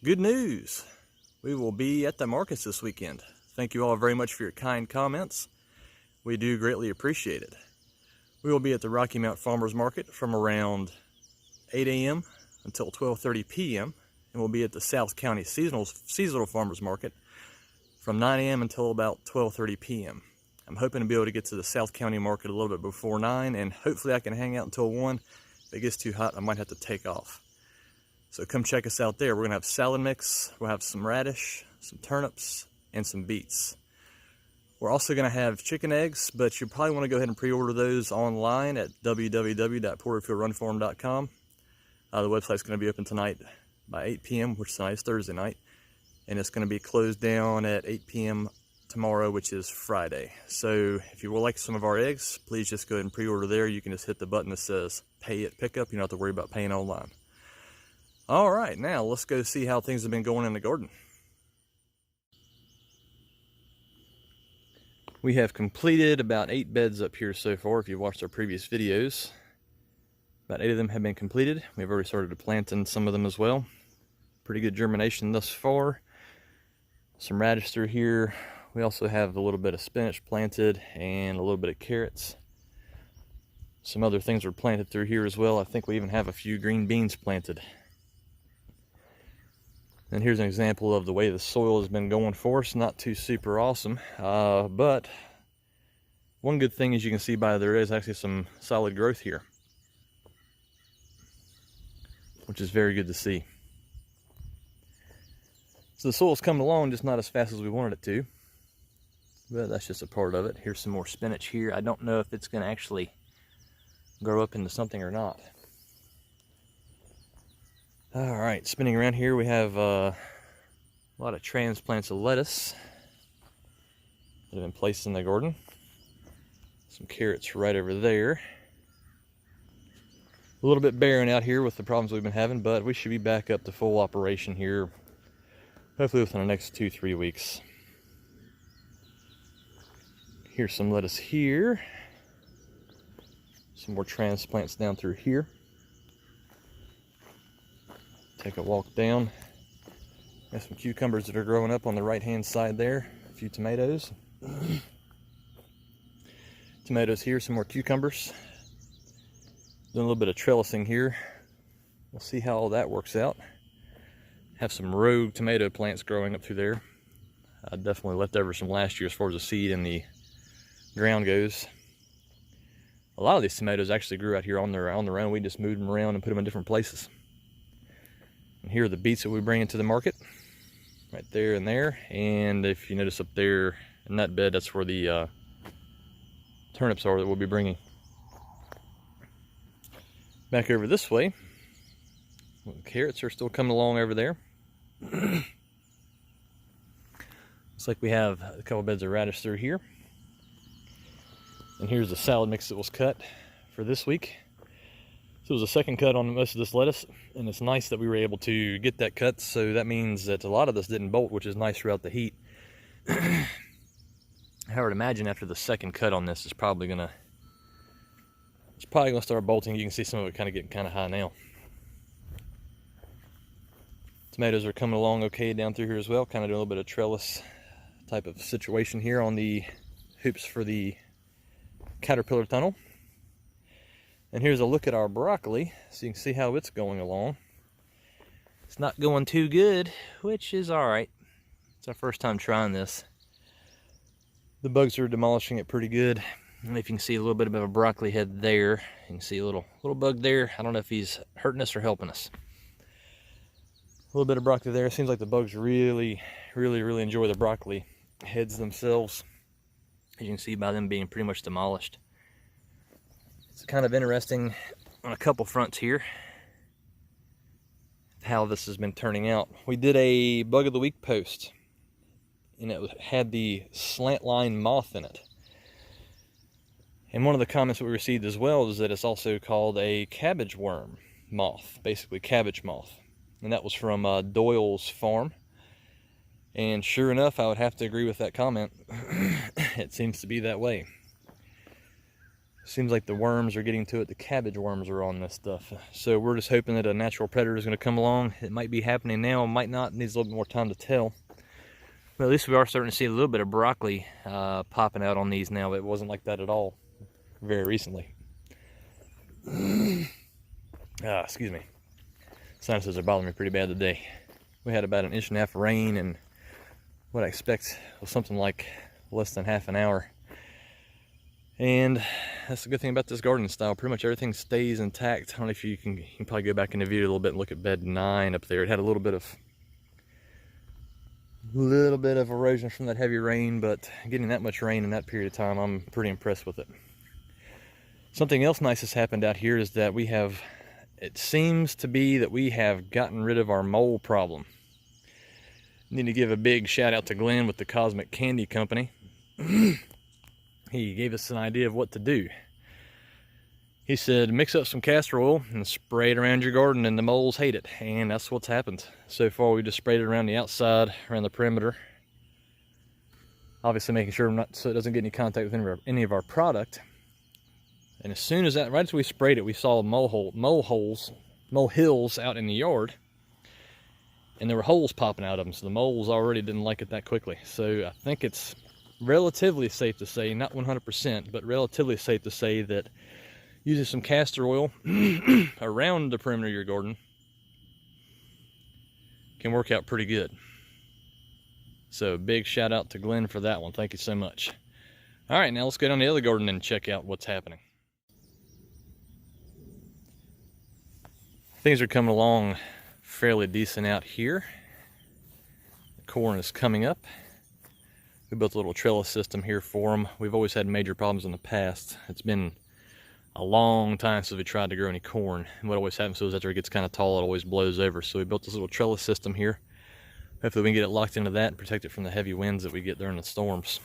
Good news! We will be at the markets this weekend. Thank you all very much for your kind comments. We do greatly appreciate it. We will be at the Rocky Mount Farmers Market from around 8 a.m. until 12:30 p.m. and we'll be at the South County Seasonal Farmers Market from 9 a.m. until about 12:30 p.m. I'm hoping to be able to get to the South County Market a little bit before 9, and hopefully I can hang out until 1. If it gets too hot, I might have to take off. So come check us out there. We're gonna have salad mix, we'll have some radish, some turnips, and some beets. We're also gonna have chicken eggs, but you probably wanna go ahead and pre-order those online at www.porterfieldrunfarm.com. The website's gonna be open tonight by 8 p.m., which tonight is Thursday night, and it's gonna be closed down at 8 p.m. tomorrow, which is Friday. So if you would like some of our eggs, please just go ahead and pre-order there. You can just hit the button that says pay at pickup. You don't have to worry about paying online. All right, now let's go see how things have been going in the garden. We have completed about 8 beds up here so far. If you've watched our previous videos, about 8 of them have been completed. We've already started to plant in some of them as well. Pretty good germination thus far. Some radish through here. We also have a little bit of spinach planted and a little bit of carrots. Some other things were planted through here as well. I think we even have a few green beans planted. And here's an example of the way the soil has been going for us. Not too super awesome, but one good thing, as you can see by there is actually some solid growth here, which is very good to see. So the soil's coming along, just not as fast as we wanted it to, but that's just a part of it. Here's some more spinach here. I don't know if it's going to actually grow up into something or not. All right, spinning around here, we have a lot of transplants of lettuce that have been placed in the garden. Some carrots right over there. A little bit barren out here with the problems we've been having, but we should be back up to full operation here, hopefully within the next 2-3 weeks. Here's some lettuce here. Some more transplants down through here. Take a walk down. Got some cucumbers that are growing up on the right hand side there. A few tomatoes. Tomatoes here, some more cucumbers. Doing a little bit of trellising here. We'll see how all that works out. Have some rogue tomato plants growing up through there. Definitely left over from last year as far as the seed and the ground goes. A lot of these tomatoes actually grew out here on their own. We just moved them around and put them in different places. And here are the beets that we bring into the market, right there and there. And if you notice up there in that bed, that's where the turnips are that we'll be bringing. Back over this way, the carrots are still coming along over there. Looks like we have a couple beds of radish through here. And here's the salad mix that was cut for this week. So it was a second cut on most of this lettuce, and it's nice that we were able to get that cut, so that means that a lot of this didn't bolt, which is nice throughout the heat. I would imagine after the second cut on this, it's probably gonna start bolting. You can see some of it kind of getting kind of high now. Tomatoes are coming along okay down through here as well, kind of doing a little bit of trellis type of situation here on the hoops for the caterpillar tunnel. And here's a look at our broccoli, so you can see how it's going along. It's not going too good, which is all right. It's our first time trying this. The bugs are demolishing it pretty good. And if you can see a little bit of a broccoli head there, you can see a little bug there. I don't know if he's hurting us or helping us. A little bit of broccoli there. It seems like the bugs really enjoy the broccoli heads themselves, as you can see by them being pretty much demolished. It's kind of interesting on a couple fronts here how this has been turning out. We did a bug of the week post, and it had the slant line moth in it. And one of the comments we received as well is that it's also called a cabbage worm moth, basically cabbage moth. And that was from Doyle's farm. And sure enough, I would have to agree with that comment. It seems to be that way. Seems like the worms are getting to it. The cabbage worms are on this stuff. So we're just hoping that a natural predator is going to come along. It might be happening now, might not. It needs a little bit more time to tell. But at least we are starting to see a little bit of broccoli popping out on these now. But it wasn't like that at all very recently. Excuse me. Sinuses are bothering me pretty bad today. We had about 1.5 inches of rain, and what I expect was something like less than half an hour. And that's the good thing about this gardening style. Pretty much everything stays intact. I don't know if you can probably go back in the video a little bit and look at bed 9 up there. It had a little bit of erosion from that heavy rain, but getting that much rain in that period of time, I'm pretty impressed with it. Something else nice has happened out here is that it seems to be that we have gotten rid of our mole problem. Need to give a big shout out to Glenn with the Cosmic Candy Company. He gave us an idea of what to do. He said, mix up some castor oil and spray it around your garden, and the moles hate it. And that's what's happened. So far, we just sprayed it around the outside, around the perimeter. Obviously making sure so it doesn't get any contact with any of our product. And as soon as right as we sprayed it, we saw mole hills out in the yard. And there were holes popping out of them. So the moles already didn't like it that quickly. So I think it's relatively safe to say, not 100%, but relatively safe to say that using some castor oil around the perimeter of your garden can work out pretty good. So big shout out to Glenn for that one. Thank you so much. All right, now let's go down to the other garden and check out what's happening. Things are coming along fairly decent out here. The corn is coming up. We built a little trellis system here for them. We've always had major problems in the past. It's been a long time since we tried to grow any corn. And what always happens is after it gets kind of tall, it always blows over. So we built this little trellis system here. Hopefully we can get it locked into that and protect it from the heavy winds that we get during the storms.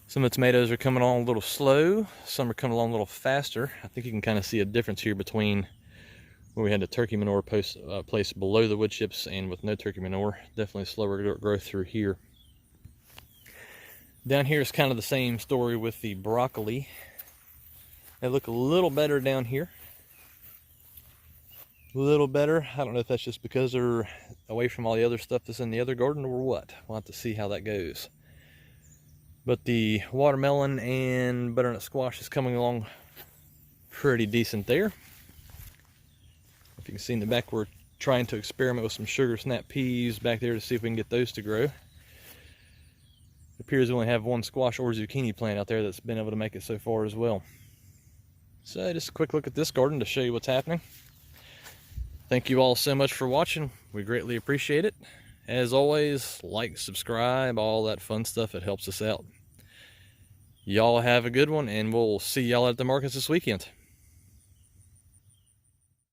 Some of the tomatoes are coming along a little slow. Some are coming along a little faster. I think you can kind of see a difference here between where we had the turkey manure placed below the wood chips and with no turkey manure. Definitely slower growth through here. Down here is kind of the same story with the broccoli. They look a little better down here. A little better. I don't know if that's just because they're away from all the other stuff that's in the other garden or what. We'll have to see how that goes. But the watermelon and butternut squash is coming along pretty decent there. If you can see in the back, we're trying to experiment with some sugar snap peas back there to see if we can get those to grow. It appears we only have one squash or zucchini plant out there that's been able to make it so far as well. So just a quick look at this garden to show you what's happening. Thank you all so much for watching. We greatly appreciate it. As always, like, subscribe, all that fun stuff. It helps us out. Y'all have a good one, and we'll see y'all at the markets this weekend.